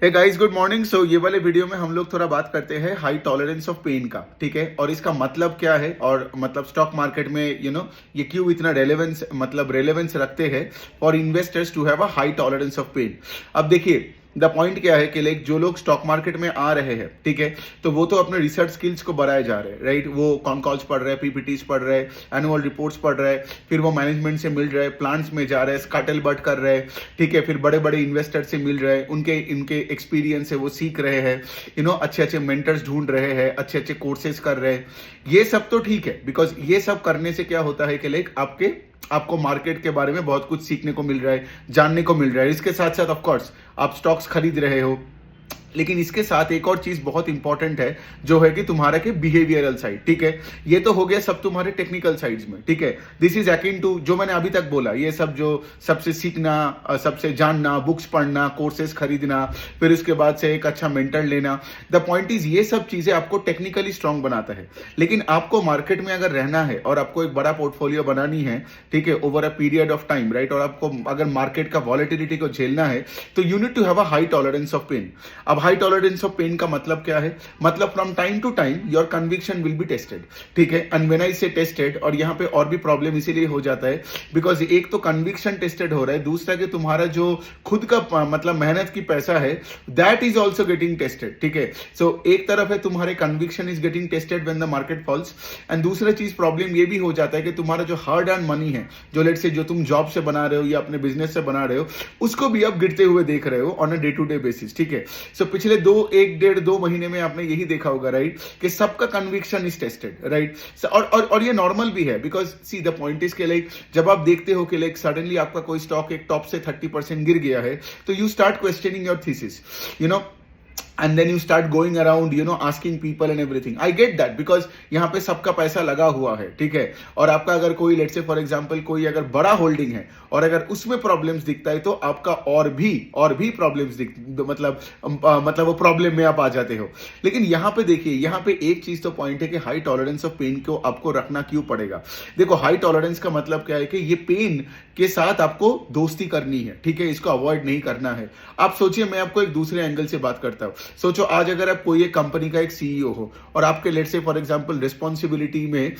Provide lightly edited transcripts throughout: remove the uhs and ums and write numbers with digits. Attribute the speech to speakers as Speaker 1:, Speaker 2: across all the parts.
Speaker 1: हे guys, good morning. So ये वाले video में हम लोग थोड़ा बात करते हैं हाई टॉलरेंस ऑफ पेन का, ठीक है। और इसका मतलब क्या है और मतलब स्टॉक मार्केट में ये क्यों इतना रेलेवेंस रखते हैं for investors to have a high tolerance of pain. अब देखिए, द पॉइंट क्या है कि लाइक जो लोग स्टॉक मार्केट में आ रहे हैं, ठीक है, तो वो तो अपने रिसर्च स्किल्स को बढ़ाए जा रहे हैं, राइट। वो कॉन कॉल्स पढ़ रहे हैं, पीपीटीज पढ़ रहे हैं, एनुअल रिपोर्ट्स पढ़ रहे हैं, फिर वो मैनेजमेंट से मिल रहे हैं, प्लांट्स में जा रहे हैं, स्कैटल बट कर रहे हैं, ठीक है। फिर बड़े बड़े इन्वेस्टर से मिल रहे हैं, उनके इनके एक्सपीरियंस से वो सीख रहे हैं, अच्छे अच्छे मेंटर्स ढूंढ रहे हैं, अच्छे अच्छे कोर्सेज कर रहे हैं। ये सब तो ठीक है, बिकॉज ये सब करने से क्या होता है कि लाइक आपको मार्केट के बारे में बहुत कुछ सीखने को मिल रहा है, जानने को मिल रहा है। इसके साथ साथ ऑफ कोर्स आप स्टॉक्स खरीद रहे हो, लेकिन इसके साथ एक और चीज बहुत इंपॉर्टेंट है, जो है कि तुम्हारा के बिहेवियरल साइड, ठीक है। ये तो हो गया सब तुम्हारे टेक्निकल साइड्स में, ठीक है। दिस इज अकिन टू जो मैंने अभी तक बोला, ये सब जो सबसे सीखना, सबसे जानना, बुक्स पढ़ना, कोर्सेज खरीदना, फिर उसके बाद से एक अच्छा मेंटर लेना। द पॉइंट इज ये सब चीजें आपको टेक्निकली स्ट्रांग बनाता है, लेकिन आपको मार्केट में अगर रहना है और आपको एक बड़ा पोर्टफोलियो बनानी है, ठीक है, over a period of time, right, और आपको अगर मार्केट का वॉलेटिलिटी को झेलना है, तो you need to have a high tolerance of pain. अब हाई टॉलरेंस ऑफ पेन का मतलब क्या है? मतलब from time to time your conviction will be tested, ठीक है। एंड व्हेन आई से टेस्टेड, और यहां पे और भी प्रॉब्लम इसीलिए हो जाता है बिकॉज एक तो कन्विक्शन टेस्टेड हो रहा है, दूसरा कि तुम्हारा जो खुद का मतलब मेहनत की पैसा है, that is also getting tested, ठीक है। सो एक तरफ है तुम्हारे conviction is getting tested when the market falls, and दूसरा चीज प्रॉब्लम ये भी हो जाता है कि तुम्हारा जो हार्ड अर्न मनी है, जो लेट से जो तुम जॉब से बना रहे हो या अपने बिजनेस से बना रहे हो, उसको भी अब गिरते हुए देख रहे हो on a day to day basis, ठीक है। सो पिछले एक डेढ़ दो महीने में आपने यही देखा होगा, राइट, कि सबका कन्विक्शन इज टेस्टेड, राइट। और ये नॉर्मल भी है, because see the point is के लाइक जब आप देखते हो कि लाइक सडनली आपका कोई स्टॉक एक टॉप से 30% गिर गया है, तो you start questioning your thesis, and then you start going around asking people and everything. I get that because यहाँ पे सबका पैसा लगा हुआ है, ठीक है। और आपका अगर कोई लेट्स से फॉर एग्जांपल कोई अगर बड़ा होल्डिंग है और अगर उसमें प्रॉब्लम्स दिखता है, तो आपका और भी प्रॉब्लम्स मतलब वो प्रॉब्लम में आप आ जाते हो। लेकिन यहाँ पे देखिए, यहाँ पे एक चीज तो पॉइंट है कि हाई टॉलरेंस ऑफ पेन को आपको रखना क्यों पड़ेगा। देखो, हाई टॉलरेंस का मतलब क्या है कि ये पेन के साथ आपको दोस्ती करनी है, ठीक है, इसको अवॉइड नहीं करना है। आप सोचिए, मैं आपको एक दूसरे एंगल से बात करता हूं। सोचो, आज अगर आप कोई एक कंपनी का एक सीईओ हो और आपके late say for example responsibility में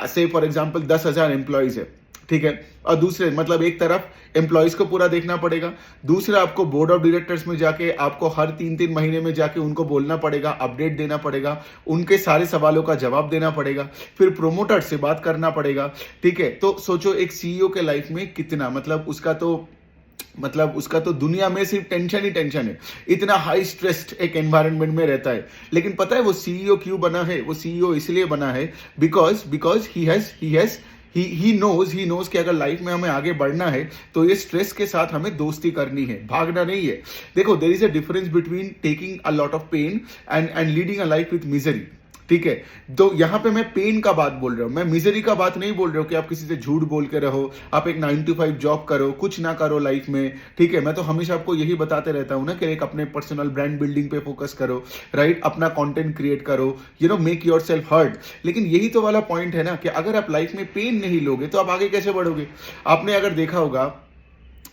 Speaker 1: से फॉर एग्जांपल 10,000 एम्प्लॉइज है, ठीक है। और दूसरे मतलब एक तरफ एम्प्लॉइज को पूरा देखना पड़ेगा, दूसरा आपको बोर्ड ऑफ डायरेक्टर्स में जाके आपको हर 3-3 महीने में जाके उनको बोलना पड़ेगा, अपडेट देना पड़ेगा, उनके सारे सवालों का जवाब देना पड़ेगा, फिर प्रोमोटर से बात करना पड़ेगा, ठीक है। तो सोचो एक सीईओ के लाइफ में कितना उसका तो दुनिया में सिर्फ टेंशन ही टेंशन है, इतना हाई स्ट्रेस्ड एक एनवायरनमेंट में रहता है। लेकिन पता है वो सीईओ क्यों बना है? वो सीईओ इसलिए बना है बिकॉज ही नोज कि अगर लाइफ में हमें आगे बढ़ना है, तो ये स्ट्रेस के साथ हमें दोस्ती करनी है, भागना नहीं है। देखो, there is a difference between taking a lot of pain and leading a life with misery, ठीक है। तो यहां पे मैं पेन का बात बोल रहा हूं, मैं मिजरी का बात नहीं बोल रहा हूं कि आप किसी से झूठ बोल के रहो, आप एक 9 to 5 जॉब करो, कुछ ना करो लाइफ में, ठीक है। मैं तो हमेशा आपको यही बताते रहता हूं ना कि एक अपने पर्सनल ब्रांड बिल्डिंग पे फोकस करो, राइट, अपना कंटेंट क्रिएट करो, मेक योर सेल्फ हर्ड। लेकिन यही तो वाला पॉइंट है ना कि अगर आप लाइफ में पेन नहीं लोगे, तो आप आगे कैसे बढ़ोगे? आपने अगर देखा होगा,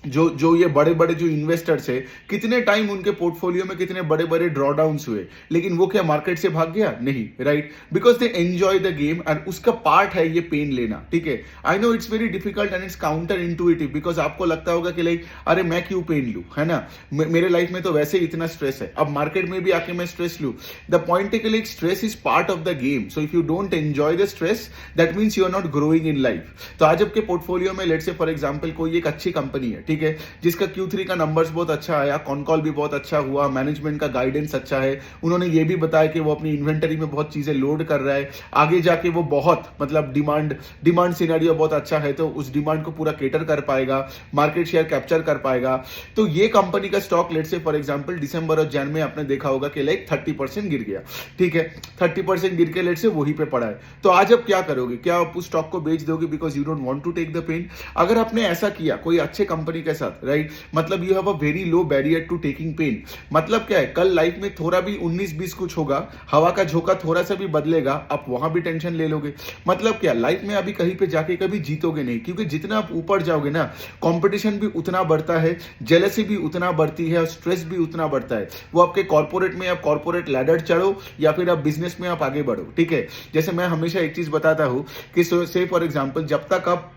Speaker 1: जो ये बड़े बड़े जो इन्वेस्टर्स है, कितने टाइम उनके पोर्टफोलियो में कितने बड़े बड़े ड्रॉडाउन्स हुए, लेकिन वो क्या मार्केट से भाग गया? नहीं, right, because they enjoy the game, और उसका पार्ट है ये पेन लेना, ठीक है। I know it's very difficult and it's counter intuitive, because आपको लगता होगा कि लाइक अरे मैं क्यों पेन लूं, है ना, मेरे लाइफ में तो वैसे ही इतना स्ट्रेस है, अब मार्केट में भी आके मैं स्ट्रेस लूं। द पॉइंट है कि like stress is part of the game, so if you don't enjoy the stress, that means you are not growing in life. तो आज आपके पोर्टफोलियो में लेट्स से फॉर एग्जांपल कोई एक अच्छी कंपनी है, ठीक है, जिसका Q3 का नंबर्स बहुत अच्छा आया, कॉन कॉल भी बहुत अच्छा हुआ, मैनेजमेंट का गाइडेंस अच्छा है, उन्होंने ये भी बताया कि वो अपनी इन्वेंटरी में बहुत चीजें लोड कर रहा है, आगे जाके वो बहुत मतलब डिमांड सिनेरियो बहुत अच्छा है, तो उस डिमांड को पूरा केटर कर पाएगा, मार्केट शेयर कैप्चर कर पाएगा। तो ये कंपनी का stock late say for example दिसंबर और जन में आपने देखा होगा कि लाइक 30% गिर गया, ठीक है, 30% गिर के लेट से वहीं पे पड़ा है। तो आज आप क्या करोगे? क्या आप उस स्टॉक को बेच दोगे because you don't want to take the pain? अगर आपने ऐसा किया, कोई अच्छे कंपनी कंपनी के साथ, राइट? मतलब you have a very low barrier to taking pain. मतलब क्या है, कल लाइफ में थोड़ा भी 19-20 कुछ होगा, हवा का झोंका थोड़ा सा भी बदलेगा, आप वहां भी टेंशन ले लोगे। मतलब क्या, लाइफ में अभी कहीं पे जाके कभी जीतोगे नहीं, क्योंकि जितना आप ऊपर जाओगे ना, कंपटीशन भी उतना बढ़ता है, जेलसी भी उतना बढ़ती है और स्ट्रेस भी उतना बढ़ता है। वो आपके कॉर्पोरेट में आप कॉर्पोरेट लैडर चढ़ो या फिर आप बिजनेस में आप आगे बढ़ो, ठीक है? जैसे मैं हमेशा एक चीज बताता हूं कि से फॉर एग्जांपल, जब तक आप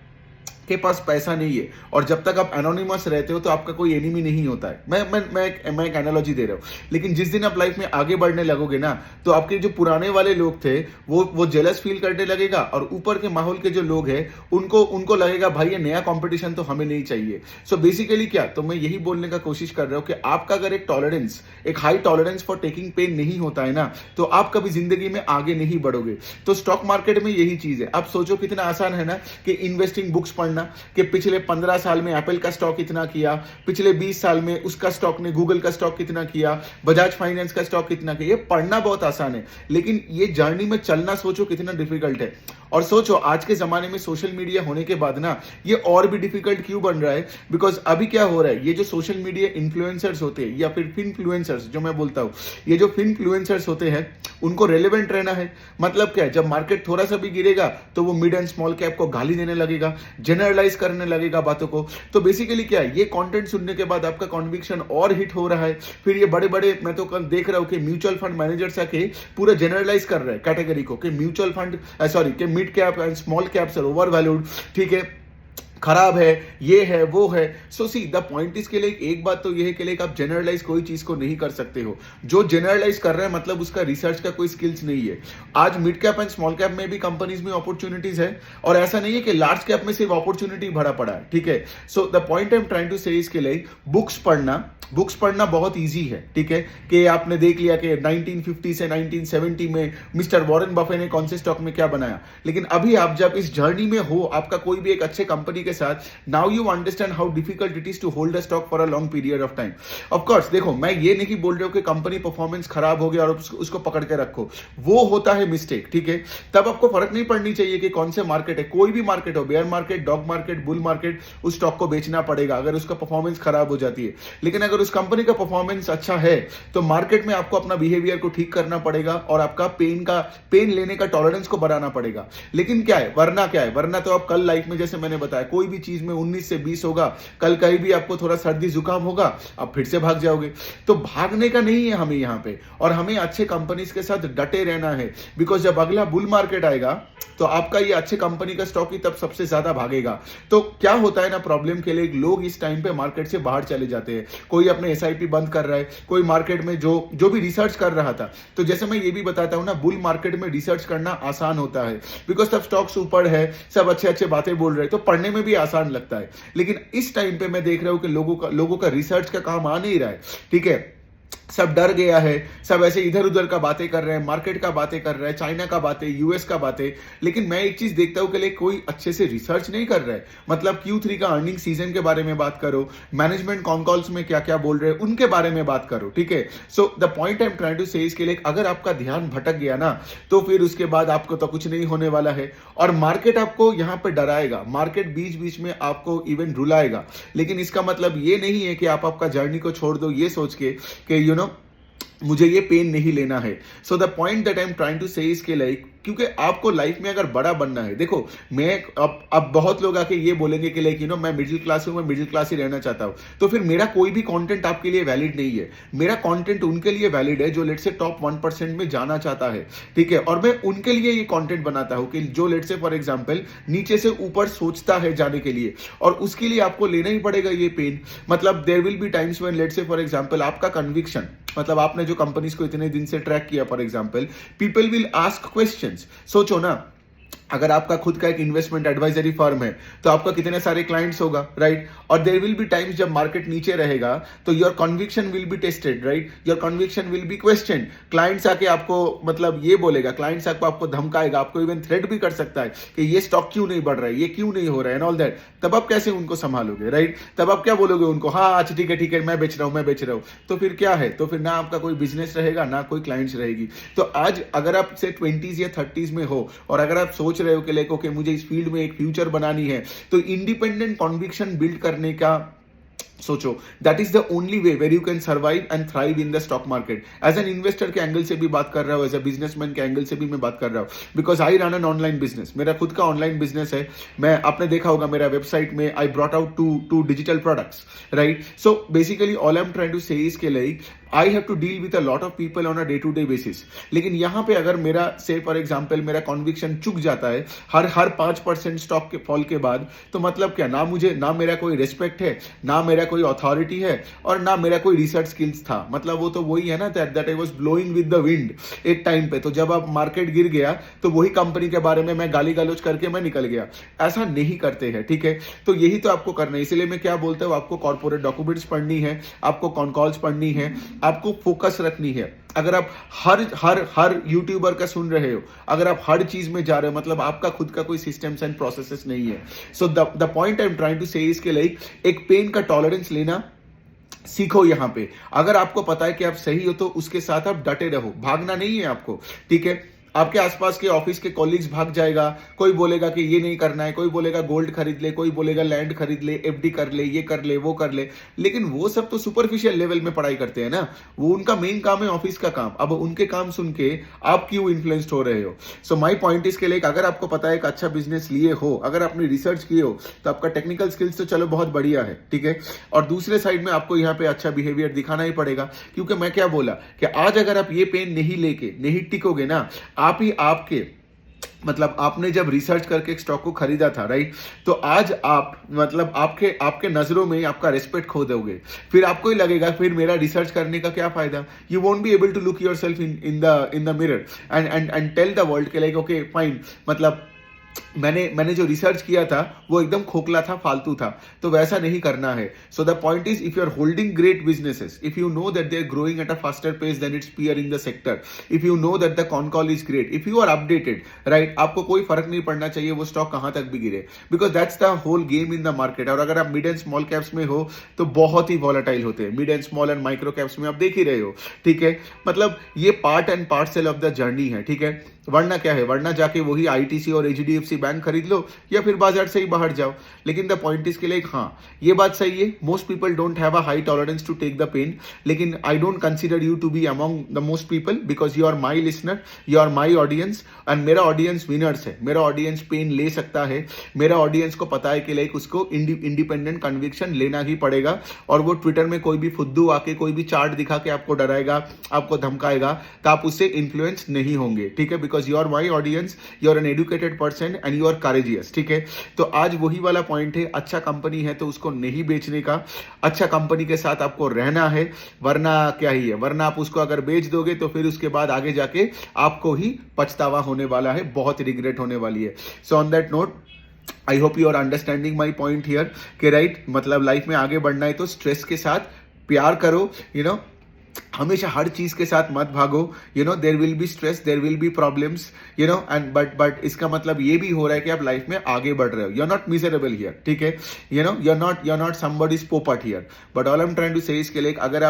Speaker 1: के पास पैसा नहीं है और जब तक आप एनोनिमस रहते हो तो आपका कोई एनिमी नहीं होता है। मैं एक एनालॉजी दे रहा हूं, लेकिन जिस दिन आप लाइफ में आगे बढ़ने लगोगे ना, तो आपके जो पुराने वाले लोग थे वो जेलस फील करने लगेगा, और ऊपर के माहौल के जो लोग हैं उनको लगेगा भाई ये नया कंपटीशन तो हमें नहीं चाहिए। सो बेसिकली क्या, तो मैं यही बोलने का कोशिश कर रहा हूं कि आपका अगर एक high tolerance for taking pain नहीं होता है ना, तो आप कभी जिंदगी में आगे नहीं बढ़ोगे। तो स्टॉक मार्केट में यही चीज है। आप सोचो कितना आसान है ना कि इन्वेस्टिंग बुक्स पढ़ना, कि पिछले 15 साल में एप्पल का स्टॉक इतना किया, पिछले 20 साल में उसका स्टॉक ने गूगल का स्टॉक कितना किया, बजाज फाइनेंस का स्टॉक कितना किया। ये पढ़ना बहुत आसान है, लेकिन ये जर्नी में चलना सोचो कितना डिफिकल्ट है। और सोचो आज के जमाने में सोशल मीडिया होने के बाद ना ये और भी डिफिकल्ट क्यों बन रहा है, बिकॉज अभी क्या हो रहा है, ये जो सोशल मीडिया इन्फ्लुएंसर्स होते हैं या फिर फिनफ्लुएंसर्स जो मैं बोलता हूं, ये जो फिनफ्लुएंसर्स होते हैं उनको रेलेवेंट रहना है। मतलब क्या है, जब मार्केट थोड़ा सा भी गिरेगा तो वो मिड एंड स्मॉल कैप को गाली देने लगेगा, जनरलाइज करने लगेगा बातों को। तो बेसिकली क्या है, ये कंटेंट सुनने के बाद आपका कॉन्विक्शन और हिट हो रहा है। फिर ये बड़े बड़े, मैं तो कल देख रहा हूं कि म्यूचुअल फंड मैनेजर्स आके पूरा जनरलाइज कर रहे हैं कैटेगरी को, कि म्यूचुअल फंड कि mid cap and small caps are overvalued, ठीक है, खराब है, ये है वो है। सो सी द पॉइंट इसके लिए एक बात तो ये है कि आप जनरलाइज कोई चीज को नहीं कर सकते हो। जो जनरलाइज कर रहा है मतलब उसका रिसर्च का कोई स्किल्स नहीं है। आज mid cap and small cap में भी कंपनीज में अपॉर्चुनिटीज है, और ऐसा नहीं है कि लार्ज कैप में सिर्फ अपॉर्चुनिटी भरा पड़ा है, ठीक है? So the point I am trying to say इसके लिए बुक्स पढ़ना बहुत इजी है, ठीक है? कि आपने देख लिया कि 1950 से 1970 में मिस्टर वॉरेन बफे ने कौन से स्टॉक में क्या बनाया, लेकिन अभी आप जब इस जर्नी में हो, आपका कोई भी एक अच्छे कंपनी के साथ, now you understand how difficult it is to hold a stock for a long period of time. Of course देखो, मैं ये नहीं बोल रहा हूं कि कंपनी परफॉर्मेंस खराब हो गया और उसको पकड़ के रखो, वो होता है मिस्टेक, ठीक है? तब आपको फर्क नहीं पड़नी चाहिए कि कौन से मार्केट है, कोई भी मार्केट हो, bear market, dog market, bull market, उस स्टॉक को बेचना पड़ेगा अगर उसका परफॉर्मेंस खराब हो जाती है। लेकिन अगर उस कंपनी का परफॉर्मेंस अच्छा है तो मार्केट में आपको अपना बिहेवियर को ठीक करना पड़ेगा और आपका पेन लेने का टॉलरेंस को बढ़ाना पड़ेगा। लेकिन क्या है, वरना तो आप कल लाइफ में, जैसे मैंने बताया, कोई भी चीज में 19 से 20 होगा, कल कहीं भी आपको थोड़ा सर्दी जुकाम होगा, आप फिर से भाग जाओगे। तो भागने का नहीं है हमें यहाँ पे, और हमें अच्छे कंपनीज के साथ डटे रहना है, बिकॉज जब अगला बुल मार्केट आएगा तो आपका ये अच्छे कंपनी का स्टॉक ही तब सबसे ज्यादा भागेगा। तो क्या होता है ना, प्रॉब्लम के लिए लोग इस टाइम पे मार्केट से बाहर चले जाते हैं। कोई अपने एसआईपी बंद कर रहा है, कोई मार्केट में जो भी रिसर्च कर रहा था। तो जैसे मैं ये भी बताता हूं ना, बुल मार्केट में रिसर्च करना आसान होता है, बिकॉज तब स्टॉक्स ऊपर है, सब अच्छे अच्छे बातें बोल रहे हैं, तो पढ़ने में भी आसान लगता है। लेकिन इस टाइम पे मैं देख रहा हूं कि लोगों का रिसर्च का काम आ नहीं रहा है, ठीक है? सब डर गया है, सब ऐसे इधर उधर का बातें कर रहे हैं, मार्केट का बातें कर रहे हैं, चाइना का बातें, यूएस का बातें। लेकिन मैं एक चीज देखता हूं कि कोई अच्छे से रिसर्च नहीं कर रहा है। मतलब Q3 का अर्निंग सीजन के बारे में बात करो, मैनेजमेंट कॉन कॉल्स में क्या क्या बोल रहे हैं उनके बारे में बात करो, ठीक है? So the point I am trying to say इसके लिए, अगर आपका ध्यान भटक गया ना, तो फिर उसके बाद आपको तो कुछ नहीं होने वाला है, और मार्केट आपको यहां पर डराएगा, मार्केट बीच बीच में आपको इवन रुलाएगा। लेकिन इसका मतलब ये नहीं है कि आप आपका जर्नी को छोड़ दो ये सोच के कि मुझे ये पेन नहीं लेना है। So the point that I am trying to say इसके लाइक, क्योंकि आपको लाइफ में अगर बड़ा बनना है, देखो मैं अब बहुत लोग आके ये बोलेंगे कि मैं मिडिल क्लास हूं, मैं मिडिल क्लास ही रहना चाहता हूं, तो फिर मेरा कोई भी कंटेंट आपके लिए वैलिड नहीं है। मेरा कंटेंट उनके लिए वैलिड है जो लेट से टॉप 1% में जाना चाहता है, ठीक है? और मैं उनके लिए ये कंटेंट बनाता हूं कि जो लेट से फॉर एग्जांपल नीचे से ऊपर सोचता है जाने के लिए, और उसके लिए आपको लेना ही पड़ेगा ये पेन। मतलब there will be times when let say for example आपका कन्विक्शन, मतलब आपने जो कंपनीज को इतने दिन से ट्रैक किया, for example people will ask questions. सोचो ना, अगर आपका खुद का एक इन्वेस्टमेंट एडवाइजरी फर्म है तो आपका कितने सारे क्लाइंट्स होगा, राइट? और देयर विल बी टाइम्स जब मार्केट नीचे रहेगा तो your conviction will be tested, right? Your conviction will B question. Clients आके आपको मतलब ये बोलेगा, क्लाइंट्स आपको धमकाएगा, आपको इवन थ्रेट भी कर सकता है कि ये स्टॉक क्यों नहीं बढ़ रहा है, ये क्यों नहीं हो रहा है एंड ऑल दैट। तब आप कैसे उनको संभालोगे, राइट? तब आप क्या बोलोगे उनको, हाँ अच्छा ठीक है मैं बेच रहा हूं। तो फिर क्या है, तो फिर ना आपका कोई बिजनेस रहेगा ना कोई क्लाइंट्स रहेगी। तो आज अगर आप से 20s या 30s में हो और अगर आप सोच रहे हो कि मुझे इस फील्ड में एक फ्यूचर बनानी है, तो इंडिपेंडेंट कॉन्विक्शन बिल्ड करने का सोचो, that is the only way where you can survive and thrive in the stock market. As an investor के एंगल से भी बात कर रहा हूँ, एज अ बिजनेसमैन के एंगल से भी मैं बात कर रहा हूँ, because I run an online business. मेरा खुद का ऑनलाइन बिजनेस है। मैं, आपने देखा होगा मेरा वेबसाइट में, I brought out two digital products, right. So basically all I am trying to say इसके लिए I have to deal with a lot of people on a day to day basis. लेकिन यहाँ पे अगर मेरा, से for example मेरा conviction चुक जाता है हर 5% स्टॉक के फॉल के बाद, तो मतलब क्या, ना मेरा कोई रिस्पेक्ट है, ना मेरा कोई अथॉरिटी है, और ना मेरा कोई रिसर्च स्किल्स था। मतलब वो तो वही है ना, that I was blowing with the wind एक टाइम पे। तो जब अब मार्केट गिर गया तो वही कंपनी के बारे में मैं गाली गलौज करके मैं निकल गया। ऐसा नहीं करते हैं, ठीक है। तो यही तो आपको करना है। इसलिए मैं क्या बोलता हूँ, आपको कॉर्पोरेट डॉक्यूमेंट्स पढ़नी है, आपको कॉन कॉल्स पढ़नी है, आपको फोकस रखनी है। अगर आप हर यूट्यूबर का सुन रहे हो, अगर आप हर चीज में जा रहे हो, मतलब आपका खुद का कोई सिस्टम्स एंड प्रोसेसेस नहीं है। So the point I am trying to say इसके लिए एक पेन का टॉलरेंस लेना सीखो। यहां पे अगर आपको पता है कि आप सही हो तो उसके साथ आप डटे रहो, भागना नहीं है आपको, ठीक है। आपके आसपास के ऑफिस के कॉलीग्स भाग जाएगा, कोई बोलेगा कि ये नहीं करना है, कोई बोलेगा गोल्ड खरीद ले, कोई बोलेगा लैंड खरीद ले, एफडी कर ले, ये कर ले, वो कर ले। लेकिन वो सब तो सुपरफिशियल लेवल में पढ़ाई करते हैं ना, वो उनका मेन काम है ऑफिस का काम। अब उनके काम सुन के आप क्यों इन्फ्लुएंस्ड हो रहे हो? सो माई पॉइंट इसके लिए, अगर आपको पता है एक अच्छा बिजनेस लिए हो, अगर आपने रिसर्च किए हो, तो आपका टेक्निकल स्किल्स तो चलो बहुत बढ़िया है, ठीक है। और दूसरे साइड में आपको यहाँ पे अच्छा बिहेवियर दिखाना ही पड़ेगा, क्योंकि मैं क्या बोला कि आज अगर आप ये पेन नहीं लेके नहीं टिकोगे ना, आप ही आपके, मतलब आपने जब रिसर्च करके एक स्टॉक को खरीदा था, राइट, तो आज आप, मतलब आपके नजरों में आपका रेस्पेक्ट खो दोगे। फिर आपको ही लगेगा फिर मेरा रिसर्च करने का क्या फायदा। You won't be able to look yourself in the mirror and tell the world के लाइक ओके फाइन, मतलब मैंने जो रिसर्च किया था वो एकदम खोखला था, फालतू था। तो वैसा नहीं करना है। So the point is, if you are holding great businesses, if you know that they are growing at a faster pace than its peer in the sector, if you know that the con call is great, if you are updated, right, आपको कोई फर्क नहीं पड़ना चाहिए वो stock कहां तक भी गिरे, because that's the whole game in the market. और अगर आप मिड एंड स्मॉल कैप्स में हो तो बहुत ही वॉलेटाइल होते हैं। Mid and small and micro caps में आप देख ही रहे हो, ठीक है। मतलब ये part and parcel of the journey है, ठीक है। वरना क्या है, वरना जाके वही आईटीसी और एचडीएफसी बैंक खरीद लो या फिर बाजार से ही बाहर जाओ। लेकिन द पॉइंट इसके लिए, हाँ ये बात सही है, most people don't have a high tolerance to take the pain. लेकिन I don't consider you to be among the most people, because you are my listener, you are my audience, and मेरा audience winners है। मेरा audience pen ले सकता है। मेरा audience को पता है कि लाइक उसको इंडिपेंडेंट कन्विक्शन लेना ही पड़ेगा। और वो ट्विटर में कोई भी फुद्दू आके कोई भी चार्ट दिखा के आपको डराएगा, आपको धमकाएगा, तो आप उससे इन्फ्लुएंस नहीं होंगे, ठीक है। Because you are my audience, you are an educated person and you are courageous, ठीक है। तो आज वही वाला पॉइंट है, अच्छा कंपनी है तो उसको नहीं बेचने का, अच्छा कंपनी के साथ आपको रहना है। वरना क्या ही है, वरना आप उसको अगर बेच दोगे तो फिर उसके बाद आगे जाके आपको ही पछतावा होने वाला है, बहुत रिग्रेट होने वाली है। So on that note, I hope you are understanding my point here कि राइट, मतलब लाइफ में आगे बढ़ना है तो स्ट्रेस के साथ प्यार करो, यू नो, हमेशा हर चीज के साथ मत भागो। You know there will be stress, there will be problems, you know, and but इसका मतलब ये भी हो रहा है कि आप लाइफ में आगे बढ़ रहे हो। You are not miserable here, ठीक है। You know, you are not somebody's पोपट here, but all I am trying to say इसके लिए, अगर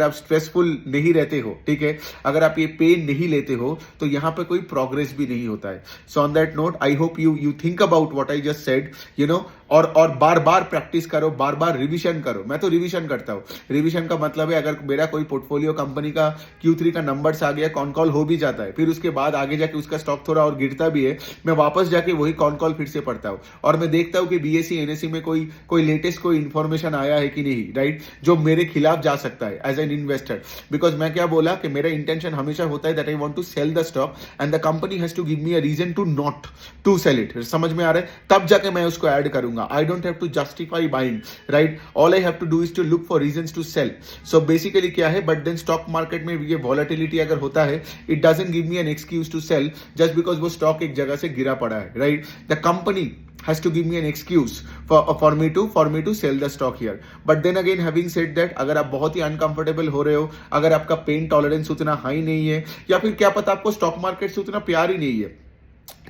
Speaker 1: आप स्ट्रेसफुल नहीं रहते हो, ठीक है, अगर आप ये पेन नहीं लेते हो तो यहाँ पे कोई प्रोग्रेस भी नहीं होता है। So on that note, I hope you think about what I just said, you know, और बार बार प्रैक्टिस करो, बार बार रिवीजन करो। मैं तो रिवीजन करता हूँ। रिवीजन का मतलब है, अगर मेरा कोई पोर्टफोलियो कंपनी का Q3 का नंबर्स आ गया, कॉन कॉल हो भी जाता है, फिर उसके बाद आगे जाके उसका स्टॉक थोड़ा और गिरता भी है, मैं वापस जाके वही कॉन कॉल फिर से पढ़ता हूँ और मैं देखता हूँ कि बीएससी एनएससी में कोई लेटेस्ट कोई इन्फॉर्मेशन आया है कि नहीं, राइट, जो मेरे खिलाफ जा सकता है एज एन इन्वेस्टर। बिकॉज मैं क्या बोला कि मेरा इंटेंशन हमेशा होता है that I want to sell the stock and the company has to give me a reason to not to sell it. समझ में आ रहा है? तब जाके मैं उसको ऐड करूंगा। I don't have to justify buying, right, all I have to do is to look for reasons to sell. So basically क्या है, बट देन स्टॉक मार्केट में ये वॉलेटिलिटी अगर होता है, it doesn't give me an excuse to sell just because वो stock एक जगह से गिरा पड़ा है, right. The company has to give me an excuse for me to sell the stock here. But then again, having said that, अगर आप बहुत ही अनकंफर्टेबल हो रहे हो, अगर आपका पेन टॉलरेंस उतना हाई नहीं है, या फिर क्या पता आपको स्टॉक मार्केट से उतना प्यार ही नहीं है,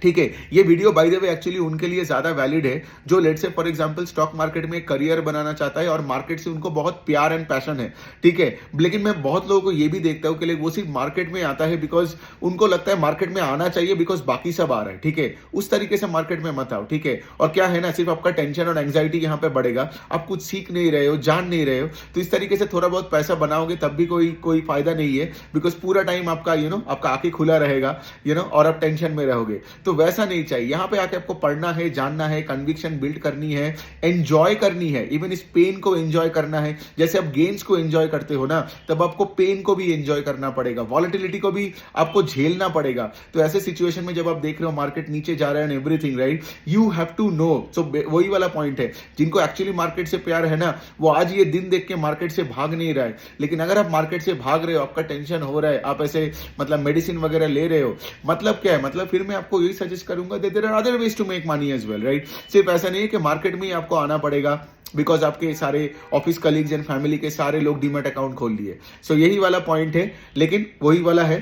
Speaker 1: ठीक है, ये video by the way actually उनके लिए ज्यादा वैलिड है जो let's say for example stock market में करियर बनाना चाहता है और मार्केट से उनको बहुत प्यार एंड पैशन है। ठीक है, लेकिन मैं बहुत लोगों को ये भी देखता हूं कि वो सिर्फ मार्केट में आता है बिकॉज उनको लगता है मार्केट में आना चाहिए बिकॉज बाकी सब आ रहा है। ठीक है, उस तरीके से मार्केट में मत आओ। ठीक है, और क्या है ना, सिर्फ आपका टेंशन और एंग्जाइटी यहाँ पे बढ़ेगा, आप कुछ सीख नहीं रहे हो, जान नहीं रहे हो, तो इस तरीके से थोड़ा बहुत पैसा बनाओगे तब भी कोई फायदा नहीं है बिकॉज पूरा टाइम आपका आपका आंखें खुला रहेगा और आप टेंशन में रहोगे। तो वैसा नहीं चाहिए। यहां पे आके आपको पढ़ना है, जानना है, कन्विक्शन बिल्ड करनी है, एंजॉय करनी है, इवन इस पेन को एंजॉय करना है। जैसे आप गेन्स को एंजॉय करते हो ना, तब आपको पेन को भी एंजॉय करना पड़ेगा, वॉलेटिलिटी को भी आपको झेलना पड़ेगा। तो ऐसे सिचुएशन में जब आप देख रहे हो मार्केट नीचे जा रहा है and everything, right, you have to know. So वही वाला पॉइंट है, जिनको एक्चुअली मार्केट से प्यार है ना, वो आज ये दिन देख के मार्केट से भाग नहीं रहा है। लेकिन अगर आप मार्केट से भाग रहे हो, आपका टेंशन हो रहा है, आप ऐसे मेडिसिन वगैरह ले रहे हो, मतलब क्या है, फिर मैं आपको यही सजेस्ट करूंगा, there are other ways to make money as well, right. सिर्फ ऐसा नहीं है कि मार्केट में ही आपको आना पड़ेगा बिकॉज आपके सारे ऑफिस कलीग्स एंड फैमिली के सारे लोग डीमैट अकाउंट खोल लिए। सो यही वाला पॉइंट है, लेकिन वही वाला है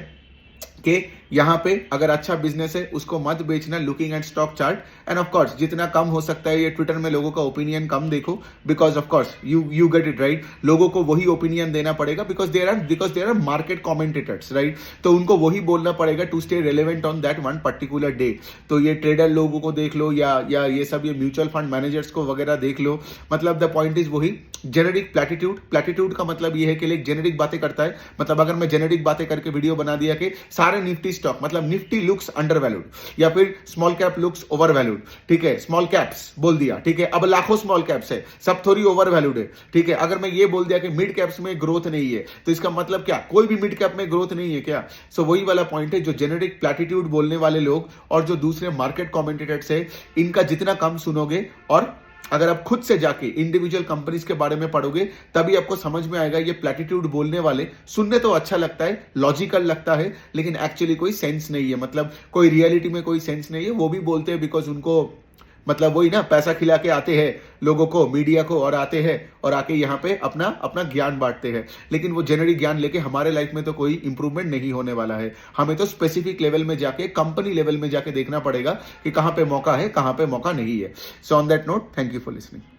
Speaker 1: कि यहाँ पे अगर अच्छा बिजनेस है उसको मत बेचना looking at stock chart. End of course जितना कम हो सकता है ये ट्विटर में लोगों का ओपिनियन कम देखो, because of course you get it right, लोगों को वही ओपिनियन देना पड़ेगा because there are market commentators, right. तो उनको वही बोलना पड़ेगा to stay relevant on that one particular day. तो ये ट्रेडर लोगों को देख लो या ये सब ये म्यूचुअल फंड मैनेजर्स को वगैरह देख लो, मतलब द पॉइंट इज वही जेनेरिक प्लेटिट्यूड का मतलब ये है कि एक जेनेरिक बातें करता है। मतलब अगर मैं जेनेरिक बातें करके वीडियो बना दिया कि सारे निफ्टी स्टॉक, मतलब निफ्टी लुक्स अंडर वैल्यूड या फिर small cap looks over valued, ठीक है, स्मॉल कैप्स बोल दिया, ठीक है, अब लाखों स्मॉल कैप्स है, सब थोड़ी ओवर वैल्यूड है, ठीक है। अगर मैं ये बोल दिया कि मिड कैप्स में ग्रोथ नहीं है, तो इसका मतलब क्या, कोई भी मिड कैप में ग्रोथ नहीं है क्या? सो वही वाला पॉइंट है, जो जेनेरिक प्लेटिट्यूड बोलने वाले लोग और जो दूसरे मार्केट कमेंटेटर्स है, इनका जितना कम सुनोगे और अगर आप खुद से जाके इंडिविजुअल कंपनीज के बारे में पढ़ोगे, तभी आपको समझ में आएगा ये प्लेटिट्यूड बोलने वाले सुनने तो अच्छा लगता है, लॉजिकल लगता है, लेकिन एक्चुअली कोई सेंस नहीं है, मतलब कोई रियलिटी में कोई सेंस नहीं है। वो भी बोलते हैं बिकॉज उनको वही ना, पैसा खिला के आते हैं लोगों को, मीडिया को, और आते हैं और आके यहाँ पे अपना ज्ञान बांटते हैं। लेकिन वो जेनरिक ज्ञान लेके हमारे लाइफ में तो कोई इंप्रूवमेंट नहीं होने वाला है। हमें तो स्पेसिफिक लेवल में जाके, कंपनी लेवल में जाके देखना पड़ेगा कि कहाँ पे मौका है, कहाँ पे मौका नहीं है। So on that note, thank you for listening.